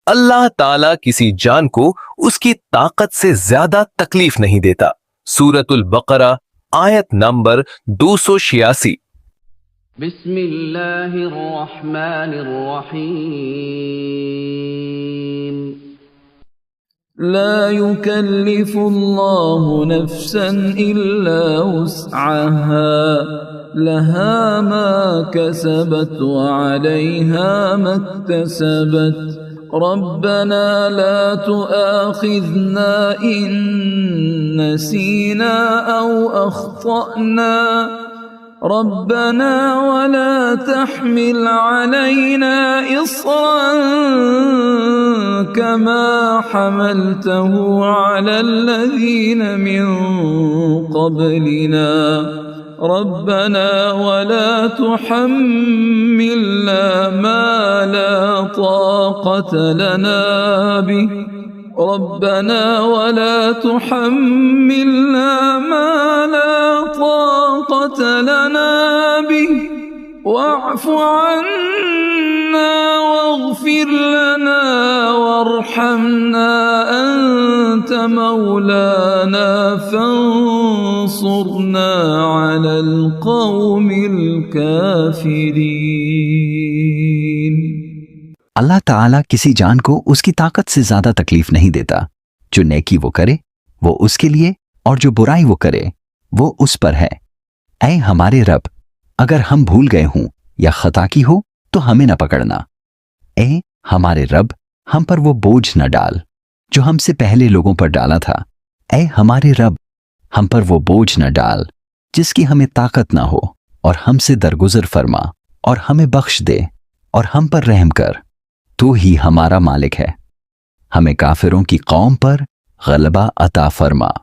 अल्लाह ताला किसी जान को उसकी ताकत से ज्यादा तकलीफ नहीं देता। सूरतुल बकरा आयत नंबर 286। बिस्मिल्लाहिर्रहमानिर्रहीम। ला युकल्लिफुल्लाहु नफ्सन इल्ला वुस्अहा लहा मा कसबत व अलैहा मक्तसबत रब्बना ला तुआखिज़ना इन नसीना औ अख्तअना रब्बना वला तहमिल अलैना इस्रन कमा हमलतहु अलल्लज़ीन मिन क़ब्लिना रब्बना वला तुहम्मिलना मा ला ताक़त लना बिहि रब्बना वला तुहम्मिलना मा ला ताक़त लना बिहि वअफ़ु अन्ना वग़फ़िर लना वरहमना अंत मौलाना फंसुरना अलल क़ौमिल काफ़िरीन। अल्लाह ताला किसी जान को उसकी ताकत से ज्यादा तकलीफ नहीं देता। जो नेकी वो करे वो उसके लिए, और जो बुराई वो करे वो उस पर है। ऐ हमारे रब, अगर हम भूल गए हों या खता की हो तो हमें न पकड़ना। ऐ हमारे रब, हम पर वो बोझ न डाल जो हमसे पहले लोगों पर डाला था। ऐ हमारे रब, हम पर वो बोझ न डाल जिसकी हमें ताकत ना हो, और हमसे दरगुजर फरमा और हमें बख्श दे और हम पर रहम कर। तू ही हमारा मालिक है, हमें काफिरों की कौम पर गलबा अता फरमा।